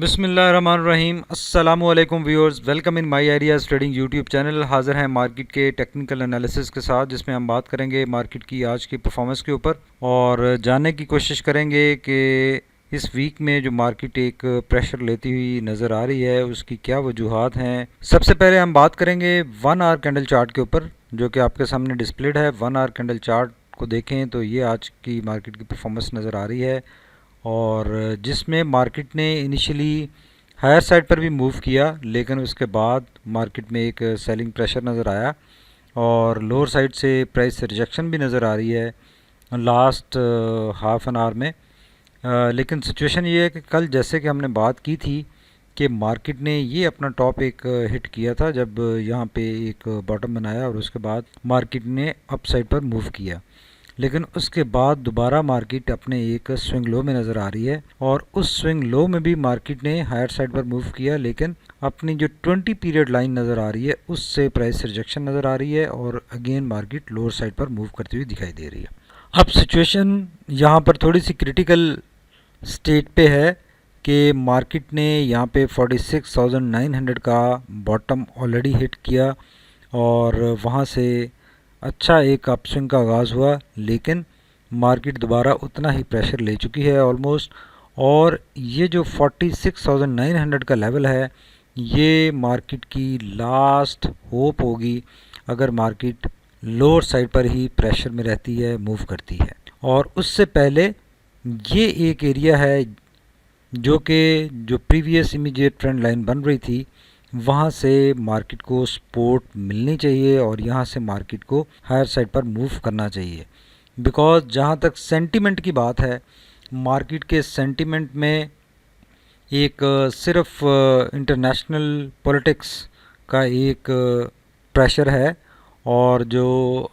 बिस्मिल्लाहिर्रहमानिर्रहीम। अस्सलामुअलैकुम viewers, welcome in my areas trading YouTube channel. हाज़िर हैं मार्केट के टेक्निकल एनालिसिस के साथ, जिसमें हम बात करेंगे मार्केट की आज की परफॉर्मेंस के ऊपर और जानने की कोशिश करेंगे कि इस वीक में जो मार्केट एक प्रेशर लेती हुई नज़र आ रही है उसकी क्या वजूहात हैं। सबसे पहले हम बात करेंगे 1 आवर कैंडल चार्ट के ऊपर, जो कि आपके सामने डिस्प्लेड है। 1 आवर कैंडल चार्ट को देखें तो ये आज की मार्केट की परफॉर्मेंस नज़र आ रही है, और जिसमें मार्केट ने इनिशियली हायर साइड पर भी मूव किया, लेकिन उसके बाद मार्केट में एक सेलिंग प्रेशर नज़र आया और लोअर साइड से प्राइस रिजेक्शन भी नज़र आ रही है लास्ट हाफ एन आवर में। लेकिन सिचुएशन ये है कि कल जैसे कि हमने बात की थी कि मार्केट ने ये अपना टॉप एक हिट किया था जब यहाँ पे एक बॉटम बनाया और उसके बाद मार्केट ने अप साइड पर मूव किया, लेकिन उसके बाद दोबारा मार्केट अपने एक स्विंग लो में नज़र आ रही है और उस स्विंग लो में भी मार्केट ने हायर साइड पर मूव किया, लेकिन अपनी जो 20 पीरियड लाइन नज़र आ रही है उससे प्राइस रिजेक्शन नज़र आ रही है और अगेन मार्केट लोअर साइड पर मूव करती हुई दिखाई दे रही है। अब सिचुएशन यहाँ पर थोड़ी सी क्रिटिकल स्टेट पे है कि मार्केट ने यहाँ पे 46,900 का बॉटम ऑलरेडी हिट किया और वहाँ से अच्छा एक अपस्विंग का आगाज़ हुआ, लेकिन मार्केट दोबारा उतना ही प्रेशर ले चुकी है ऑलमोस्ट। और ये जो 46,900 का लेवल है ये मार्केट की लास्ट होप होगी अगर मार्केट लोअर साइड पर ही प्रेशर में रहती है, मूव करती है। और उससे पहले ये एक एरिया है जो प्रीवियस इमीडिएट ट्रेंड लाइन बन रही थी, वहाँ से मार्केट को सपोर्ट मिलनी चाहिए और यहाँ से मार्केट को हायर साइड पर मूव करना चाहिए। बिकॉज जहाँ तक सेंटिमेंट की बात है, मार्केट के सेंटिमेंट में एक सिर्फ इंटरनेशनल पॉलिटिक्स का एक प्रेशर है और जो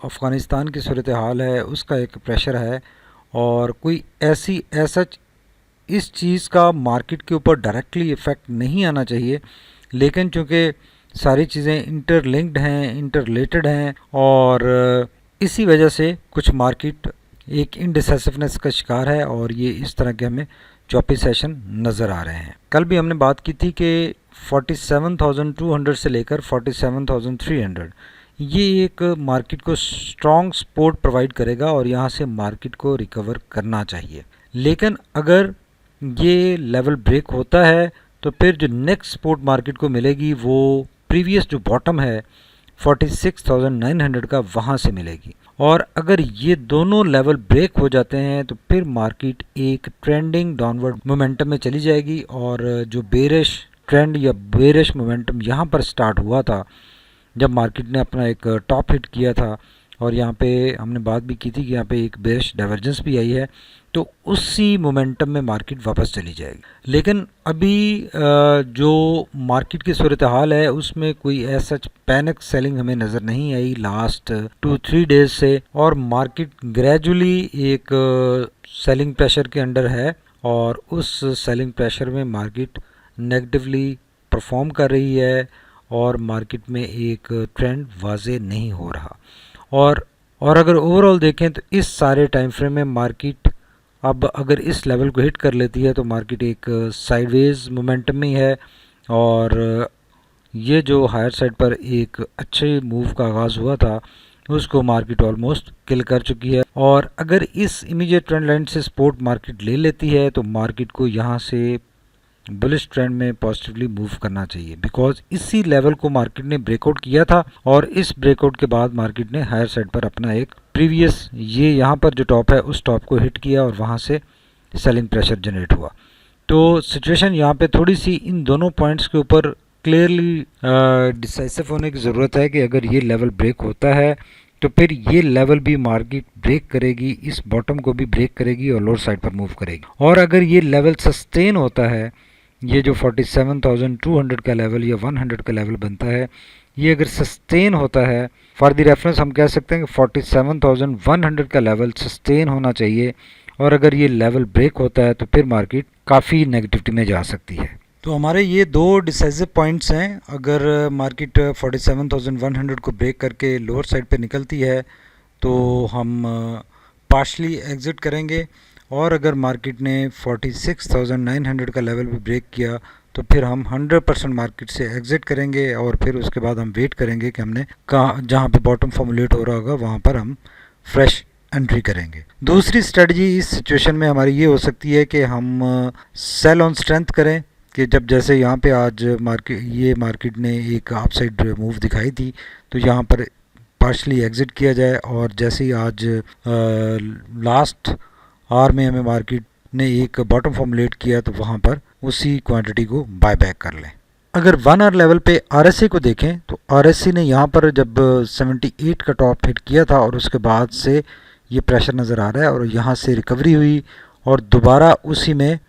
अफ़गानिस्तान की सूरत हाल है उसका एक प्रेशर है, और कोई ऐसा इस चीज़ का मार्केट के ऊपर डायरेक्टली इफ़ेक्ट नहीं आना चाहिए, लेकिन चूँकि सारी चीज़ें इंटरलिंक्ड हैं, इंटररिलेटेड हैं, और इसी वजह से कुछ मार्केट एक इनडिसाइसिवनेस का शिकार है और ये इस तरह के हमें चौपी सेशन नज़र आ रहे हैं। कल भी हमने बात की थी कि 47,200 से लेकर 47,300 ये एक मार्केट को स्ट्रॉन्ग सपोर्ट प्रोवाइड करेगा और यहाँ से मार्केट को रिकवर करना चाहिए। लेकिन अगर ये लेवल ब्रेक होता है तो फिर जो नेक्स्ट सपोर्ट मार्केट को मिलेगी वो प्रीवियस जो बॉटम है 46,900 का, वहाँ से मिलेगी। और अगर ये दोनों लेवल ब्रेक हो जाते हैं तो फिर मार्केट एक ट्रेंडिंग डाउनवर्ड मोमेंटम में चली जाएगी, और जो बेरिश ट्रेंड या बेरिश मोमेंटम यहाँ पर स्टार्ट हुआ था जब मार्केट ने अपना एक टॉप हिट किया था, और यहाँ पे हमने बात भी की थी कि यहाँ पे एक बेरिश डाइवर्जेंस भी आई है, तो उसी मोमेंटम में मार्केट वापस चली जाएगी। लेकिन अभी जो मार्केट की सूरत हाल है उसमें कोई ऐसा पैनिक सेलिंग हमें नज़र नहीं आई लास्ट 2-3 डेज से, और मार्केट ग्रेजुअली एक सेलिंग प्रेशर के अंडर है और उस सेलिंग प्रेशर में मार्केट नेगेटिवली परफॉर्म कर रही है और मार्केट में एक ट्रेंड वाज़े नहीं हो रहा। और अगर ओवरऑल देखें तो इस सारे टाइम फ्रेम में मार्केट अब अगर इस लेवल को हिट कर लेती है तो मार्केट एक साइडवेज मोमेंटम में है, और ये जो हायर साइड पर एक अच्छे मूव का आगाज़ हुआ था उसको मार्केट ऑलमोस्ट किल कर चुकी है। और अगर इस इमीडिएट ट्रेंड लाइन से सपोर्ट मार्केट ले लेती है तो मार्केट को यहाँ से बुलिश ट्रेंड में पॉजिटिवली मूव करना चाहिए, बिकॉज इसी लेवल को मार्केट ने ब्रेकआउट किया था और इस ब्रेकआउट के बाद मार्केट ने हायर साइड पर अपना एक प्रीवियस ये यहाँ पर जो टॉप है उस टॉप को हिट किया और वहाँ से सेलिंग प्रेशर जनरेट हुआ। तो सिचुएशन यहाँ पे थोड़ी सी इन दोनों पॉइंट्स के ऊपर क्लियरली डिसाइसिव होने की ज़रूरत है कि अगर ये लेवल ब्रेक होता है तो फिर ये लेवल भी मार्केट ब्रेक करेगी, इस बॉटम को भी ब्रेक करेगी और लोअर साइड पर मूव करेगी। और अगर ये लेवल सस्टेन होता है, ये जो 47,200 का लेवल या 100 का लेवल बनता है, ये अगर सस्टेन होता है, फॉर द रेफरेंस हम कह सकते हैं कि 47,100 का लेवल सस्टेन होना चाहिए, और अगर ये लेवल ब्रेक होता है तो फिर मार्केट काफ़ी नेगेटिविटी में जा सकती है। तो हमारे ये दो डिसाइसिव पॉइंट्स हैं। अगर मार्केट 47,100 को ब्रेक करके लोअर साइड पे निकलती है तो हम पार्शली एग्ज़िट करेंगे, और अगर मार्केट ने 46,900 का लेवल भी ब्रेक किया तो फिर हम 100% मार्केट से एग्जिट करेंगे और फिर उसके बाद हम वेट करेंगे कि हमने कहाँ जहाँ पे बॉटम फॉर्मुलेट हो रहा होगा वहाँ पर हम फ्रेश एंट्री करेंगे। दूसरी स्ट्रेटजी इस सिचुएशन में हमारी ये हो सकती है कि हम सेल ऑन स्ट्रेंथ करें कि जब जैसे यहाँ पे आज मार्केट ने एक अपसाइड मूव दिखाई थी तो यहाँ पर पार्शली एग्जिट किया जाए और जैसे ही आज लास्ट आवर में हमें मार्केट ने एक बॉटम फॉर्मुलेट किया तो वहाँ पर उसी क्वांटिटी को बाय बैक कर लें। अगर 1 आवर लेवल पे आरएससी को देखें तो आरएससी ने यहाँ पर जब 78 का टॉप हिट किया था और उसके बाद से ये प्रेशर नज़र आ रहा है और यहाँ से रिकवरी हुई और दोबारा उसी में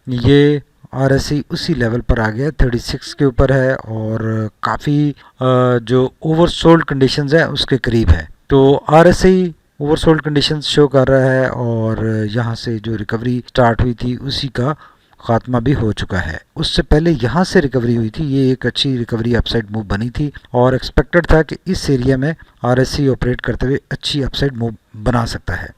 ये आरएससी उसी लेवल पर आ गया 36 के ऊपर है और काफ़ी जो ओवरसोल्ड कंडीशंस है उसके करीब है। तो आरएससी ओवरसोल्ड कंडीशंस शो कर रहा है और यहाँ से जो रिकवरी स्टार्ट हुई थी उसी का खात्मा भी हो चुका है। उससे पहले यहाँ से रिकवरी हुई थी, ये एक अच्छी रिकवरी अपसाइड मूव बनी थी और एक्सपेक्टेड था कि इस एरिया में आरएससी ऑपरेट करते हुए अच्छी अपसाइड मूव बना सकता है,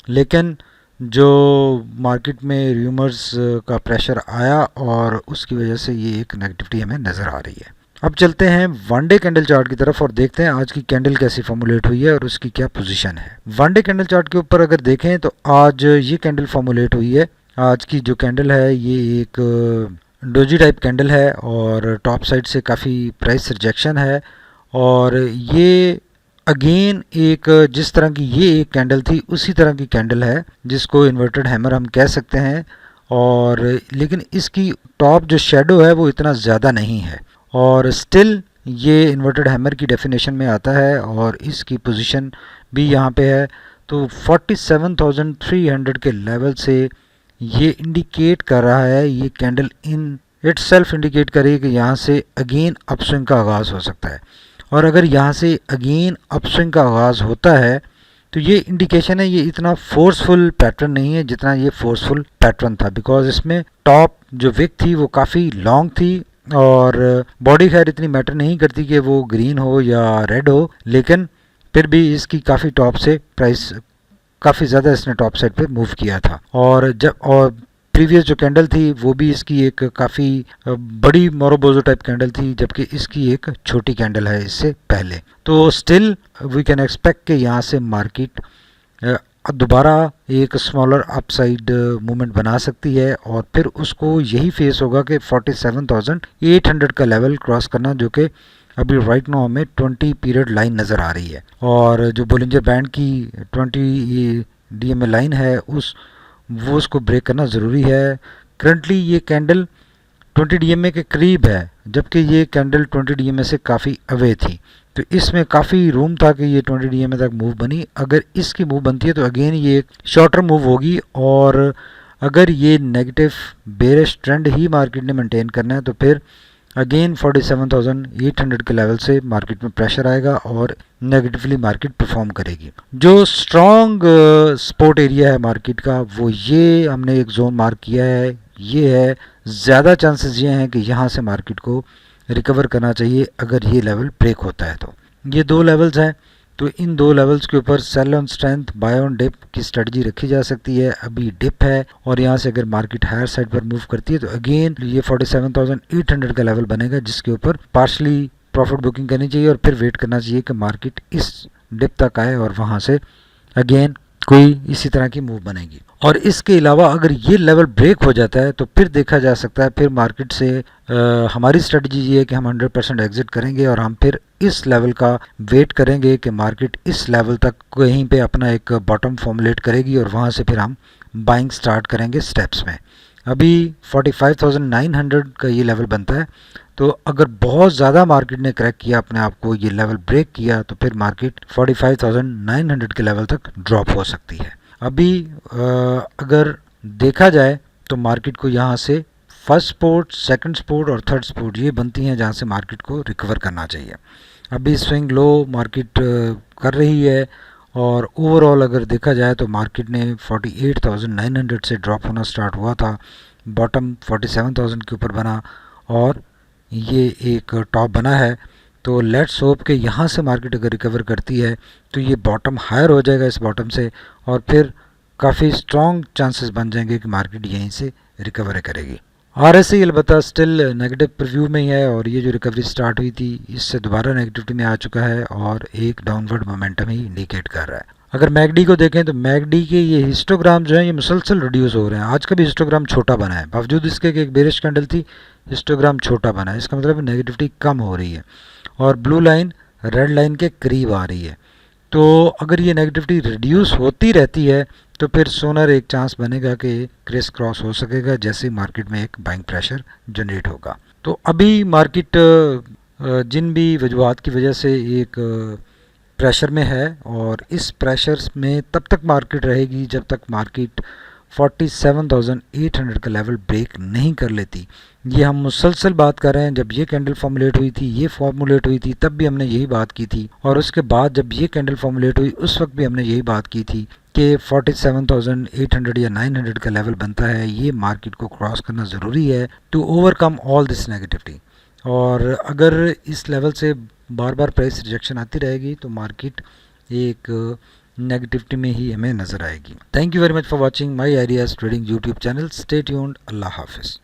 लेकिन जो मार्केट में र्यूमर्स का प्रेशर आया और उसकी वजह से ये एक नेगेटिविटी हमें नज़र आ रही है। अब चलते हैं वन डे कैंडल चार्ट की तरफ और देखते हैं आज की कैंडल कैसी फॉर्मुलेट हुई है और उसकी क्या पोजीशन है। वन डे कैंडल चार्ट के ऊपर अगर देखें तो आज ये कैंडल फॉर्मुलेट हुई है। आज की जो कैंडल है ये एक डोजी टाइप कैंडल है और टॉप साइड से काफ़ी प्राइस रिजेक्शन है और ये अगेन एक जिस तरह की ये एक कैंडल थी उसी तरह की कैंडल है जिसको इन्वर्टेड हैमर हम कह सकते हैं और लेकिन इसकी टॉप जो शेडो है वो इतना ज़्यादा नहीं है और स्टिल ये इन्वर्टेड हैमर की डेफिनेशन में आता है और इसकी पोजीशन भी यहाँ पे है। तो 47,300 के लेवल से ये इंडिकेट कर रहा है, ये कैंडल इन इटसेल्फ इंडिकेट करे कि यहाँ से अगेन अपस्विंग का आगाज़ हो सकता है और अगर यहाँ से अगेन अपस्विंग का आगाज़ होता है तो ये इंडिकेशन है, ये इतना फोर्सफुल पैटर्न नहीं है जितना ये फोर्सफुल पैटर्न था बिकॉज इसमें टॉप जो विक थी वो काफ़ी लॉन्ग थी और बॉडी खैर इतनी मैटर नहीं करती कि वो ग्रीन हो या रेड हो, लेकिन फिर भी इसकी काफ़ी टॉप से प्राइस काफ़ी ज़्यादा इसने टॉप साइड पे मूव किया था और प्रीवियस जो कैंडल थी वो भी इसकी एक काफ़ी बड़ी मोरोबोजो टाइप कैंडल थी जबकि इसकी एक छोटी कैंडल है इससे पहले। तो स्टिल वी कैन एक्सपेक्ट कि यहाँ से मार्केट दोबारा एक स्मॉलर अपसाइड मूवमेंट बना सकती है और फिर उसको यही फेस होगा कि 47,800 का लेवल क्रॉस करना, जो कि अभी राइट नाउ हमें 20 पीरियड लाइन नज़र आ रही है और जो बोलिंजर बैंड की 20 डीएमए लाइन है वो उसको ब्रेक करना ज़रूरी है। करंटली ये कैंडल 20 डीएमए के करीब है जबकि ये कैंडल 20 डीएमए से काफ़ी अवे थी, तो इसमें काफ़ी रूम था कि ये 20 डीएमए तक मूव बनी। अगर इसकी मूव बनती है तो अगेन ये एक शॉर्टर मूव होगी और अगर ये नेगेटिव बेरिश ट्रेंड ही मार्केट ने मेंटेन करना है तो फिर अगेन 47,800 के लेवल से मार्केट में प्रेशर आएगा और नेगेटिवली मार्केट परफॉर्म करेगी। जो स्ट्रॉन्ग सपोर्ट एरिया है मार्केट का वो ये हमने एक जोन मार्क किया है, ये है ज़्यादा चांसेस ये हैं कि यहाँ से मार्केट को रिकवर करना चाहिए अगर ये लेवल ब्रेक होता है। तो ये दो लेवल्स हैं, तो इन दो लेवल्स के ऊपर sell on strength buy on dip की स्ट्रेटजी रखी जा सकती है। अभी डिप है और यहाँ से अगर मार्केट हायर साइड पर मूव करती है तो अगेन ये 47,800 का लेवल बनेगा जिसके ऊपर पार्शली प्रॉफिट बुकिंग करनी चाहिए और फिर वेट करना चाहिए कि मार्केट इस डिप तक आए और वहाँ से अगेन कोई इसी तरह की मूव बनेगी। और इसके अलावा अगर ये लेवल ब्रेक हो जाता है तो फिर देखा जा सकता है, फिर मार्केट से हमारी स्ट्रेटजी ये है कि हम 100% एग्जिट करेंगे और हम फिर इस लेवल का वेट करेंगे कि मार्केट इस लेवल तक कहीं पे अपना एक बॉटम फॉर्मुलेट करेगी और वहाँ से फिर हम बाइंग स्टार्ट करेंगे स्टेप्स में। अभी 45,900 का ये लेवल बनता है, तो अगर बहुत ज़्यादा मार्केट ने क्रैक किया अपने आप को, ये लेवल ब्रेक किया तो फिर मार्केट 45,900 के लेवल तक ड्रॉप हो सकती है। अभी अगर देखा जाए तो मार्केट को यहाँ से फर्स्ट सपोर्ट, सेकंड सपोर्ट और थर्ड सपोर्ट ये बनती हैं जहाँ से मार्केट को रिकवर करना चाहिए। अभी स्विंग लो मार्केट कर रही है और ओवरऑल अगर देखा जाए तो मार्केट ने 48,900 से ड्रॉप होना स्टार्ट हुआ था, बॉटम 47,000 के ऊपर बना और ये एक टॉप बना है। तो लेट्स होप कि यहाँ से मार्केट अगर रिकवर करती है तो ये बॉटम हायर हो जाएगा इस बॉटम से और फिर काफ़ी स्ट्रॉन्ग चांसेस बन जाएंगे कि मार्केट यहीं से रिकवर करेगी। RSI अलबत्ता स्टिल नेगेटिव प्रीव्यू में ही है और ये जो रिकवरी स्टार्ट हुई थी इससे दोबारा नेगेटिविटी में आ चुका है और एक डाउनवर्ड मोमेंटम ही इंडिकेट कर रहा है। अगर मैकडी को देखें तो मैकडी के ये हिस्टोग्राम जो है ये मुसलसल रिड्यूस हो रहे हैं। आज का भी हिस्टोग्राम छोटा बना है, बावजूद इसके कि एक बेरिश कैंडल थी, हिस्टोग्राम छोटा बना है। इसका मतलब नेगेटिविटी कम हो रही है और ब्लू लाइन रेड लाइन के करीब आ रही है। तो अगर ये नेगेटिविटी रिड्यूस होती रहती है तो फिर सोनर एक चांस बनेगा कि क्रिस क्रॉस हो सकेगा जैसे मार्केट में एक बाइंग प्रेशर जनरेट होगा। तो अभी मार्केट जिन भी वजूहत की वजह से एक प्रेशर में है और इस प्रेशर में तब तक मार्केट रहेगी जब तक मार्केट 47,800 का लेवल ब्रेक नहीं कर लेती। ये हम मुसलसल बात कर रहे हैं। जब ये कैंडल फॉर्मुलेट हुई थी, ये फॉर्मुलेट हुई थी, तब भी हमने यही बात की थी और उसके बाद जब ये कैंडल फॉर्मुलेट हुई उस वक्त भी हमने यही बात की थी कि 47,800 या 900 का लेवल बनता है, ये मार्केट को क्रॉस करना ज़रूरी है to overcome all this negativity. और अगर इस लेवल से बार बार प्राइस रिजेक्शन आती रहेगी तो मार्केट एक नेगेटिविटी में ही हमें नज़र आएगी। Thank you very much for watching my ideas trading YouTube channel. Stay tuned. अल्लाह हाफिज़।